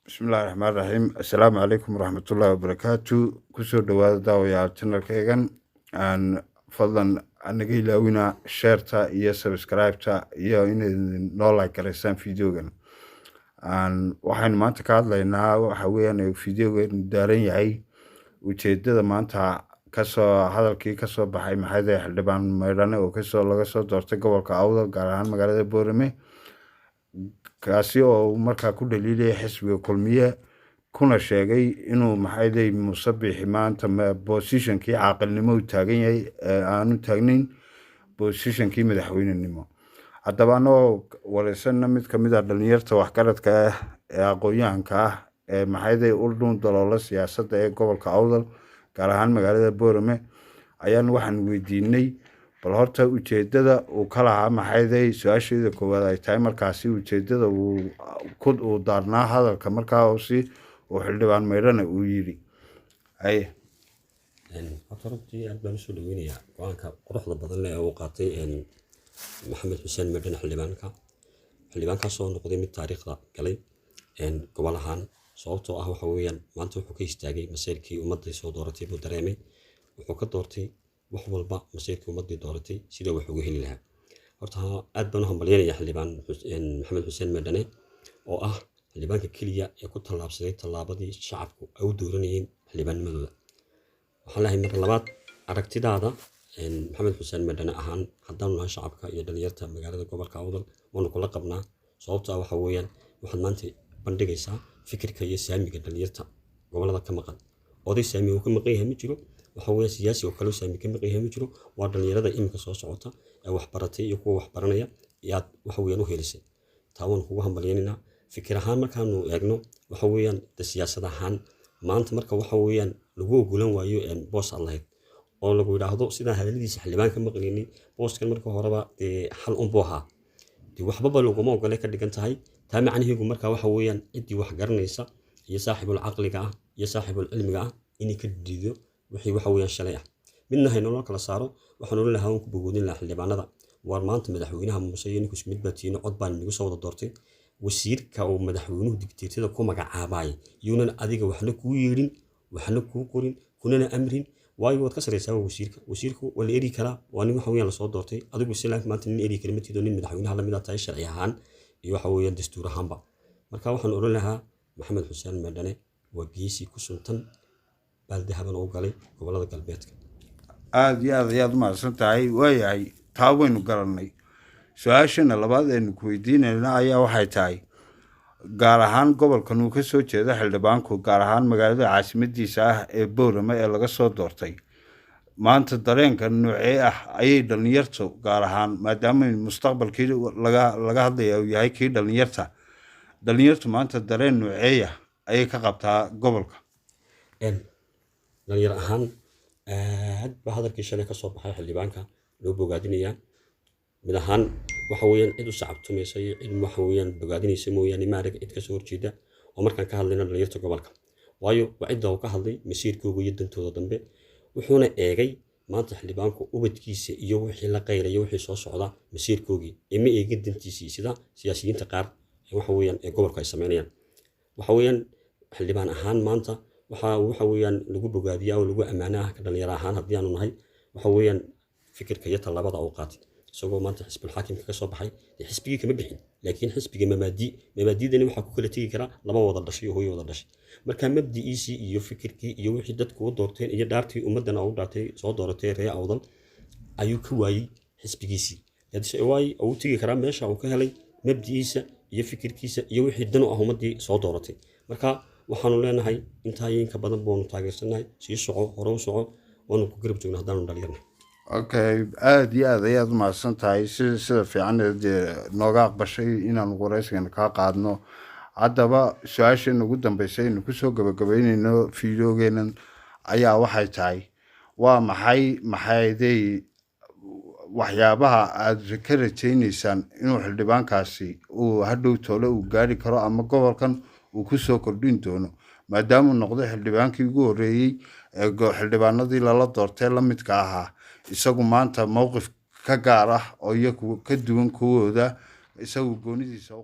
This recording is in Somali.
بسم الله الرحمن الرحيم السلام عليكم ورحمة الله وبركاته كسر دواد داوية channel كيغان أن فضلا أنجي لوينا شيرتا إيا سبسكرايبتا إيا إن نولا كريسان فيديوغان أن وحين ما تكاد لنا وحويا فيديوغان دارين يعي وتيدد ما أنت كسو هذا الكي كسو بحي محايدة حلبان ميرانة وكسو لغسو دورتا قوالك أوضا قارهان مقالة بورمي kaasi oo markaa ku dhaliilay xisbiga kulmiye kuna sheegay inuu maxayday musabix maanta positionkii caaqilnimo u taagan yahay aanu taagnayn positionkii madaxweynenimo haddaba anoo wareysanna mid ka mid ah dhalinyarta waxgaradka ah ee aqoon-yahanka ah ee maxayday u dhuun daloola siyaasadda ee gobolka awdal gaar ahaan magaalada boorame ayaan waxaan weydiinay bal horta ujeedada uu ka lahaa maxayday su-aasheeda koowaad ay tahay markaasi ujeedada uu daarnaa hadalka markaa si uu xildhibaan meydhana uu yidhi horta runtii aad baan usoo dhaweynayaa go-aanka quruxda badan leh ee uu qaatay maxamed xuseen meydhane xildhibaankaasoo noqday mid taariikhda galay gobol ahaan sababtoo ah waxa weeyaan maanta wuxuu ka istaagay masayrkii ummadday soo dooratay buu dareemay wuxuu ka doortay wax walba masayrkii ummadii dooratay sida wax uga heli lahaa horta aad baan u hambalyeynaya xildhibaan maxamed xuseen meydhane oo ah xildhibaanka keliya ee ku tallaabsaday tallaabadii shacabku ay u dooranayeen xildhibaannimadooda waxaan leeyahay marka labaad aragtidaada maxamed xuseen meydhane ahaan haddaanu nahay shacabka iyo dhalinyarta magaalada gobolka awdal waanu kula qabnaa sababto ah waxa weeyaan waxaad maanta bandhigaysaa fikirka iyo saamiga dhalinyarta gobolada ka maqan oday saami uu ka maqan yahay ma jiro waxa weeye siyaasi oo kale saami ka maqan yahay ma jiro waa dhalinyarada imika soo socota ee wax baratay iyo kuwa wax baranaya yaad waxa weeyaan u helisay taawon kugu hambalyeynaa fikir ahaan markaanu eegno waxa weeyaan siyaasad ahaan maanta marka waxa weeyaan lagu ogolan waayo boos allahayd oo lagu yiraahdo sida hadaladiisa xildhibaan ka maqleynay booskan marka horeba xal un buu ahaa waxba laguma ogolay ka dhigan tahay taa macnaheedu marka waxa weeyaan cidii wax garanaysa iyo saaxiibul aqliga ah iyo saaxiibul cilmiga ah inay ka diido wixii waxa weeyaan shalay ah midna hayno loo kala saaro waxaan oran lahaa ku bogoodin lahaa xildhibaanada war maanta madaxweynaha Muuse iyo ninkus mid baatiino cod baan nagu soo wada doortay wasiirka oo madaxweynuhu digteetada ku magacaabay yuunan adiga waxna ku yeerin waxna ku qorin kunana amrin waayo wad ka sareysaa wasiirku wala eri kara waa nin waxa weeyaan la soo doortay adigu silaaf maanta nin eri kalimatiido nin madaxweynaha la mid ah tahay sharci ahaan iyo waxa weeyaan dastuur ahaanba marka waxaan oran lahaa maxamed xuseen meydhane waa geesi ku suntan baldahaban oo galay gobolada galbeedka aad iyo aad mahadsan tahay waayahay taa waynu garanay su-aashana labaad aynu ku weydiinayna ayaa waxay tahay gaar ahaan gobolkan uu ka soo jeeda xildhibaanku gaar ahaan magaalada caasimadiisa ah ee boorame ee laga soo doortay maanta dareenka noocee ah ayay dhalinyartu gaar ahaan maadaama mustaqbalkii laga hadlaya uu yahay kii dhalinyartu maanta dareen nooceeya ayay ka qabtaa gobolka dhalinyar ahaan aad ba hadalkii shalay ka soo baxay xildhibaanka loo bogaadinayaa mid ahaan waxa weeyaan cid u sacabtumaysa iyo cid waxa weeyaan bogaadinaysa mooyaane ma arag cid ka soo horjeeda oo markaan ka hadlayna dhalinyarta gobolka waayo waa cidda uu ka hadlay masiirkooga iyo dantooda dambe wuxuuna eegay maanta xildhibaanku ubadkiisa iyo wixii la qayrayo wixii soo socda masiirkoogii ima eegin dantiisii sida siyaasiyiinta qaar waxa weeyaan ee gobolka ay sameynayaan waxa weeyaan xildhibaan ahaan maanta waxa weeyaan lagu bogaadiyaa oo lagu amaanaa ka dhalinyar ahaan haddii aanu nahay waxa weeyaan fikirka iyo talaabada uu qaatay isagoo maanta xisbul xaakimka ka soo baxay xisbigii kama bixin laakiin xisbiga mabaadiidani waxa ku kala tagi kara laba wada dhashay hooyo wada dhashay marka mabdiisii iyo fikirkii iyo wixii dadku u doorteen iyo dhaartii ummadana u dhaartay soo dooratay reer awdal ayuu ka waayay xisbigiisii dadsi waay uu tagi kara meesha uu ka helay mabdiisa iyo fikirkiisa iyo wixii dan u ah ummadii soo dooratay marka waxaanu leenahay intaayinka badan boonu taageersanahay sii soco hore u soco waanu ku garab joognaa haddaanu dhalinyarna okay aad iyo aad ayaad mahadsan tahay sida fiican nooga aqbashay inaanu wareysigan kaa qaadno haddaba su-aashan ugu dambeysay aynu kusoo gabagabeyneyno fiidiyogeenan ayaa waxay tahay waa maxayday waxyaabaha aad ka rajaynaysaan inuu xildhibaankaasi uu hadhow toole uu gaari karo ama gobolkan uu ku soo kordhin doono maadaama uu noqday xildhibaankii ugu horreeyey ee xildhibaanadii lala doortee la midka ahaa isagu maanta mowqif ka gaar ah oo iyagu ka duwan kuwooda isagu goonidiisa